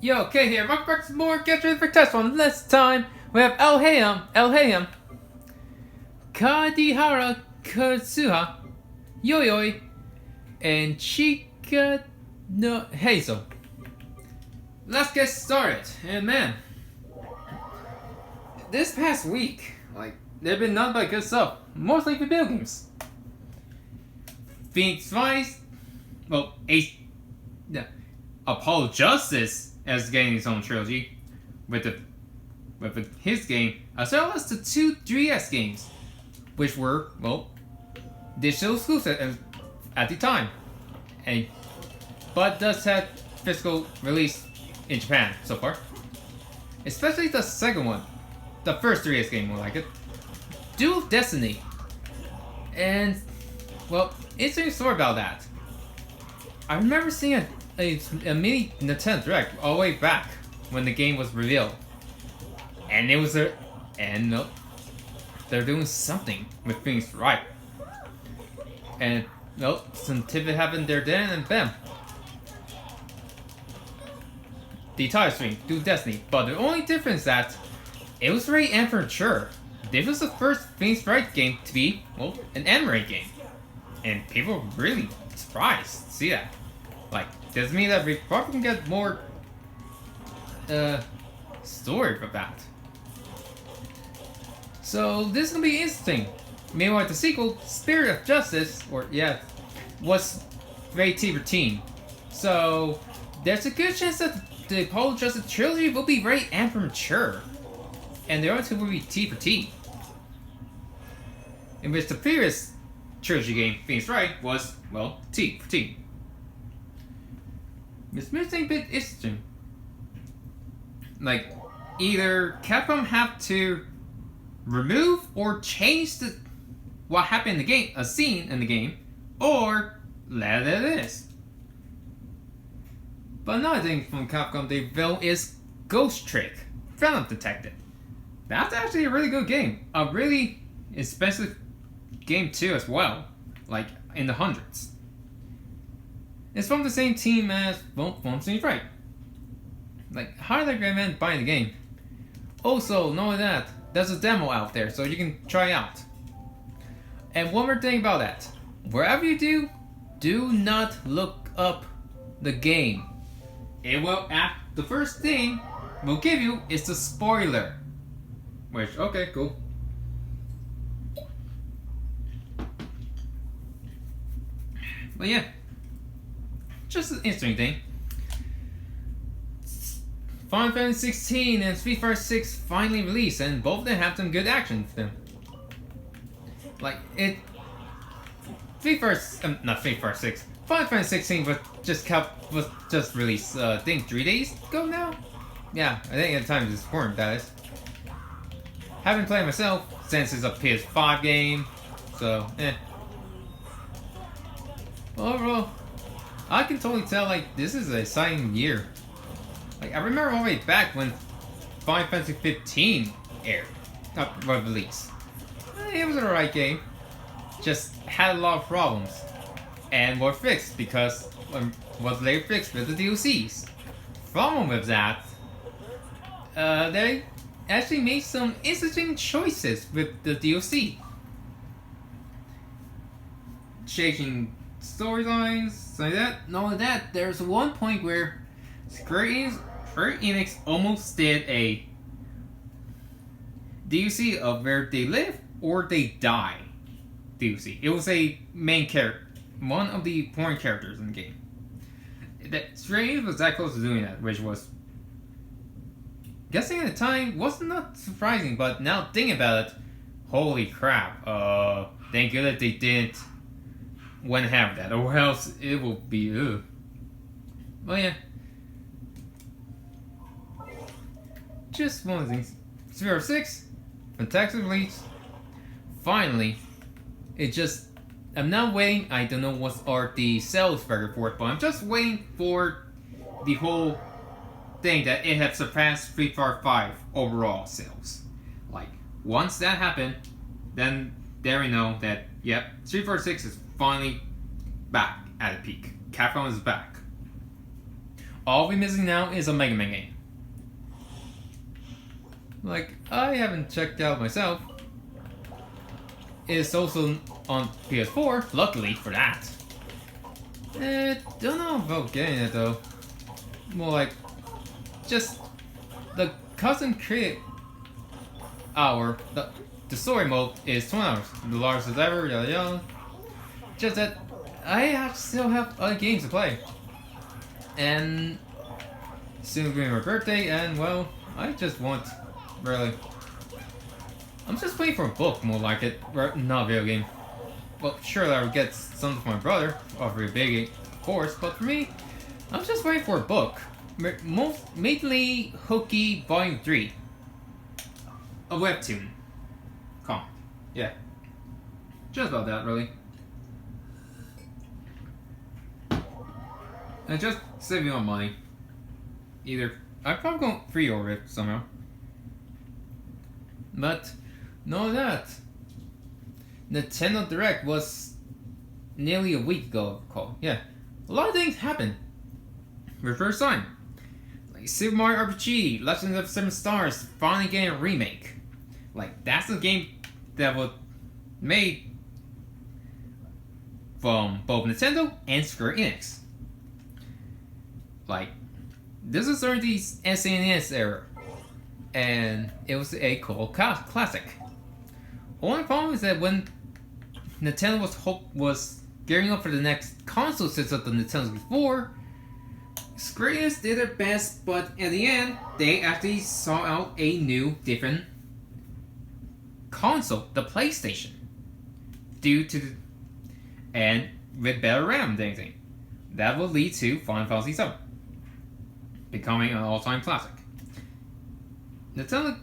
Yo, okay here. Welcome back to more Genshin for test one. This time we have alhaitham, kaedehara, kazuha, yaoyao, and shikanoin heizou. Let's get started. And man, this past week, they've been nothing but good stuff. Mostly for video games. Phoenix Vice, Apollo Justice as getting his own trilogy with his game, as well as the two 3DS games, which were digital exclusive at the time, but does have physical release in Japan so far. Especially the second one, the first 3DS game, more like it, Duel of Destiny, and interesting story about that. I remember seeing a mini Nintendo Direct all the way back when the game was revealed, and it was they're doing something with things right, and some tidbit happened there then, and bam, the entire stream, Duel Destiny. But the only difference that it was very immature. This was the first Phoenix Wright game to be an anime game, and people were really surprised to see that. Does mean that we probably can get more story for that. So this is gonna be interesting. Meanwhile, the sequel, Spirit of Justice, was very T-13. So there's a good chance that the Apollo Justice trilogy will be very mature, and the other two will be T for T. In which the previous trilogy game, Phoenix Wright, was T for T. It's missing a bit interesting. Either Capcom have to remove or change what happened in the game, a scene in the game, or let it is. But another thing from Capcom they built is Ghost Trick, Phantom Detective. That's actually a really good game. A really expensive game too as well, in the hundreds. It's from the same team as Phoenix Wright. Highly recommend buying the game. Also, knowing that, there's a demo out there, so you can try out. And one more thing about that. Wherever you do not look up the game. It will the first thing will give you is the spoiler. Which, okay, cool. But yeah. Just an interesting thing. Final Fantasy 16 and Street Fighter 6 finally released, and both of them have some good action to them. Not Street Fighter 6. Final Fantasy 16 was just released. I think 3 days ago now. Yeah, I think at the time it's important that is. Haven't played myself since it's a PS5 game, so overall, I can totally tell this is an exciting year. I remember all the way back when Final Fantasy 15 released. It was an alright game. Just had a lot of problems. And were fixed because was later fixed with the DLCs. Problem with that, they actually made some interesting choices with the DLC. Changing storylines, like that. Not only that, there's one point where Square Enix almost did a DLC of Where They Live or They Die DLC. It was a main character, one of the important characters in the game. Square Enix was that close to doing that, which was, guessing at the time, wasn't not surprising, but now thinking about it, holy crap, thank God that they didn't went and have that, or else it will be Well, yeah. Just one of the things. 06, fantastic release. Finally, I'm not waiting. I don't know what are the sales figure for it, but I'm just waiting for the whole thing that it had surpassed Street Fighter 5 overall sales. Once that happened, then there we know that Street Fighter 6 is finally back at a peak. Capcom is back. all we're missing now is a Mega Man game. Like, I haven't checked out myself. It's also on PS4, luckily for that. Don't know about getting it though. More like, just the custom create hour, the story mode is 20 hours, the largest ever, yada yada. Just that I still have other games to play. And soon being my birthday, and well, I just want, really, I'm just waiting for a book, more like it, not a video game. Well, sure, I would get something from my brother, offer a big, of course, but for me, I'm just waiting for a book. Mainly Hokey Volume 3. A webtoon. Comic. Yeah. Just about that, really. And just saving on money. Either I'm probably going to pre-order it somehow. But no that. Nintendo Direct was nearly a week ago, I recall. Yeah. A lot of things happened. For the first time. Like Super Mario RPG, Legends of Seven Stars, finally getting a remake. Like, that's a game that was made from both Nintendo and Square Enix. Like, this is during the SNES era, and it was a cool classic. Only problem is that when Nintendo was gearing up for the next console system of the Nintendo before, Square Enix did their best, but at the end, they actually saw out a new, different console, the PlayStation, and with better RAM than anything. That will lead to Final Fantasy VII becoming an all-time classic. Nintendo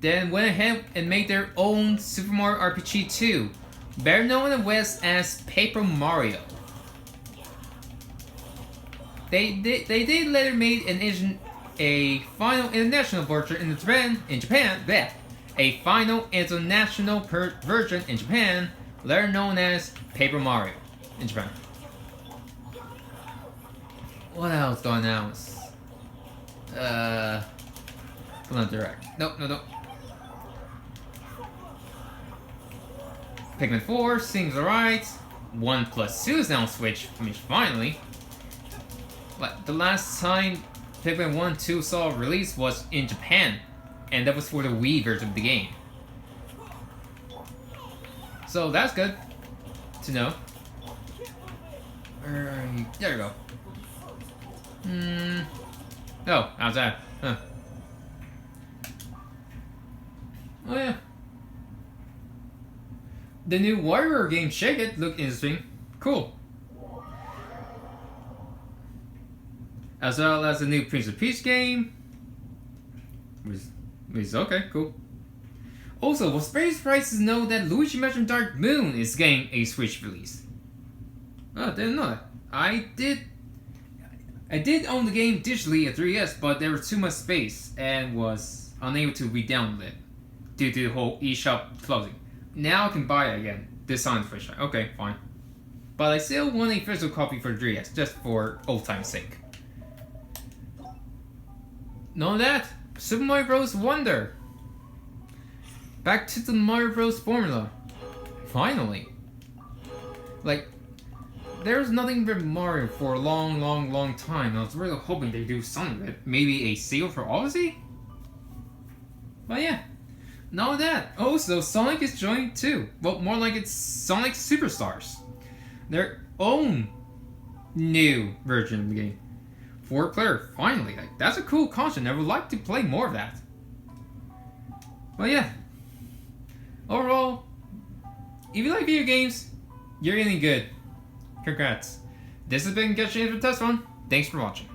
then went ahead and made their own Super Mario RPG 2, better known in the West as Paper Mario. They did later make a final international version in Japan, a final international version in Japan, later known as Paper Mario in Japan. What else got announced? Not direct. No. Pikmin 4 seems alright. 1+2 is now on Switch for me finally. Like, the last time Pikmin 1-2 saw a release was in Japan, and that was for the Wii version of the game. So that's good to know. There we go. Oh, how's that? Huh. Oh yeah. The new Warrior game Shake It looked interesting. Cool. As well as the new Prince of Peach game. Which is okay, cool. Also, was very surprised to know that Luigi Mansion Dark Moon is getting a Switch release. Oh, didn't know that. I did own the game digitally at 3DS, but there was too much space and was unable to re-download it due to the whole eShop closing. Now I can buy it again. This on Switch. Okay, fine. But I still want a physical copy for 3DS, just for old time's sake. Know that? Super Mario Bros. Wonder. Back to the Mario Bros. Formula. Finally. Like, there's nothing but Mario for a long time. I was really hoping they'd do something with it. Maybe a sequel for Odyssey? But yeah. Not that. Also, Sonic is joining too. Well, more like it's Sonic Superstars. Their own new version of the game. 4-player, finally. Like, that's a cool concept. I would like to play more of that. But yeah. Overall, if you like video games, you're getting good. Congrats. This has been Genshin for Test Run. Thanks for watching.